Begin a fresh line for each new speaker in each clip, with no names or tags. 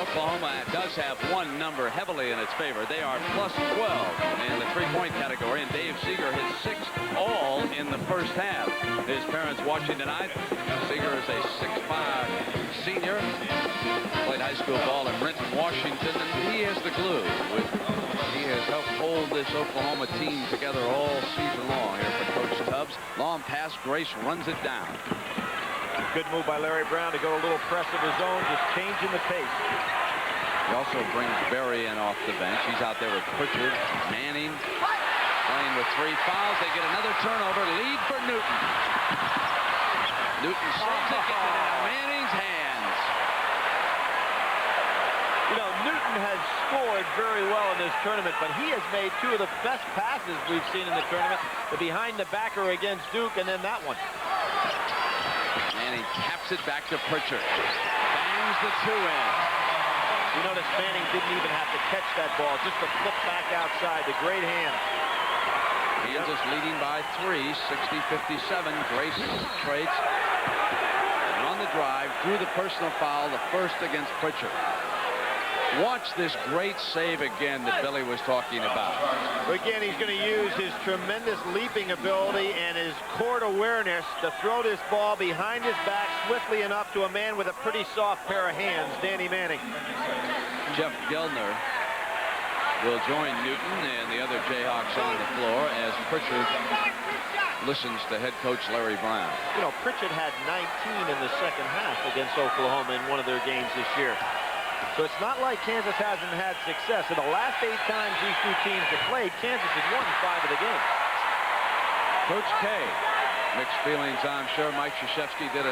Oklahoma does have one number heavily in its favor. They are plus 12 in the three-point category, and Dave Seeger hit 6 all in the first half. His parents watching tonight. Seeger is a 6'5" senior. Played high school ball in Renton, Washington, and he is the glue. He has helped hold this Oklahoma team together all season long here for Coach Tubbs. Long pass, Grace runs it down.
Good move by Larry Brown to go a little press of his own, just changing the pace.
He also brings Berry in off the bench. He's out there with Pritchard, Manning, playing with 3 fouls. They get another turnover. Lead for Newton. Newton saves it, gets it into Manning's hands.
You know, Newton has scored very well in this tournament, but he has made 2 of the best passes we've seen in the tournament. The behind-the-backer against Duke, and then that one.
Manning taps it back to Pritchard. Bangs the 2 in.
You notice Manning didn't even have to catch that ball, just to flip back outside. The great hand.
Kansas leading by 3, 60-57. Grace trades. And on the drive, through the personal foul, the first against Pritchard. Watch this great save again that Billy was talking about.
Again, he's going to use his tremendous leaping ability and his court awareness to throw this ball behind his back swiftly enough to a man with a pretty soft pair of hands, Danny Manning.
Jeff Gelner will join Newton and the other Jayhawks on the floor as Pritchard listens to head coach Larry Brown.
You know, Pritchard had 19 in the second half against Oklahoma in one of their games this year. So it's not like Kansas hasn't had success. In the last 8 times these 2 teams have played, Kansas has won 5 of the games.
Coach K, mixed feelings, I'm sure. Mike Krzyzewski did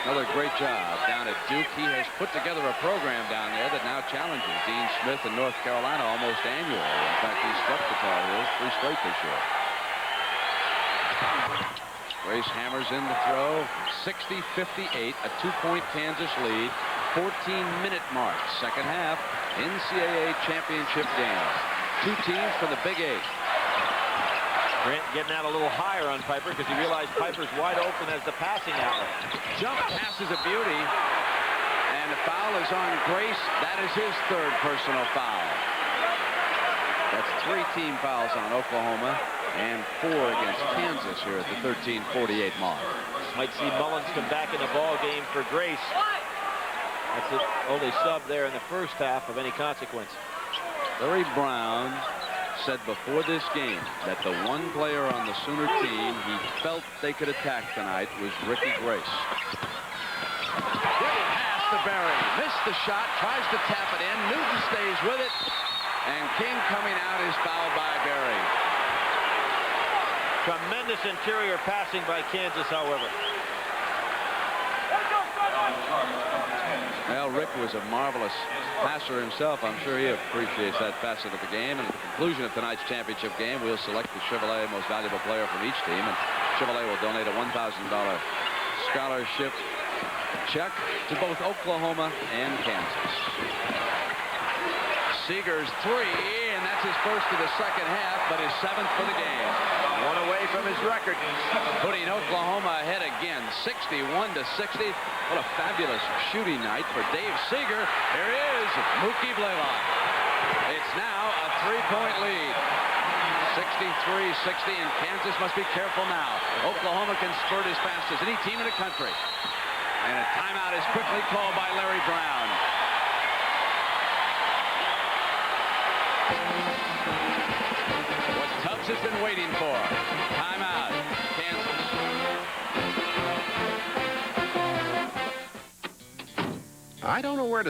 another great job down at Duke. He has put together a program down there that now challenges Dean Smith in North Carolina almost annually. In fact, he swept the Tar Heels 3 straight this year. Grace hammers in the throw. 60-58, a 2-point Kansas lead. 14-minute mark, second half, NCAA Championship game. 2 teams for the Big 8.
Grant getting out a little higher on Piper because he realized Piper's wide open as the passing outlet.
Jump pass is a beauty, and the foul is on Grace. That is his 3rd personal foul. That's 3 team fouls on Oklahoma and 4 against Kansas here at the 13:48 mark.
Might see Mullins come back in the ball game for Grace. That's the only sub there in the first half of any consequence.
Larry Brown said before this game that the one player on the Sooner team he felt they could attack tonight was Ricky Grace. Great pass to Berry. Missed the shot, tries to tap it in. Newton stays with it. And King coming out is fouled by Berry.
Tremendous interior passing by Kansas, however.
Well, Rick was a marvelous passer himself. I'm sure he appreciates that facet of the game. And at the conclusion of tonight's championship game, we'll select the Chevrolet most valuable player from each team. And Chevrolet will donate a $1,000 scholarship check to both Oklahoma and Kansas. Seeger's 3, and that's his first of the second half, but his 7th for the game.
1 away from his record.
Putting Oklahoma ahead again, 61-60. What a fabulous shooting night for Dave Seeger. Here is Mookie Blaylock. It's now a 3-point lead. 63-60, and Kansas must be careful now. Oklahoma can spurt as fast as any team in the country. And a timeout is quickly called by Larry Brown. What Tubbs has been waiting for. Timeout, Kansas.
I don't know where to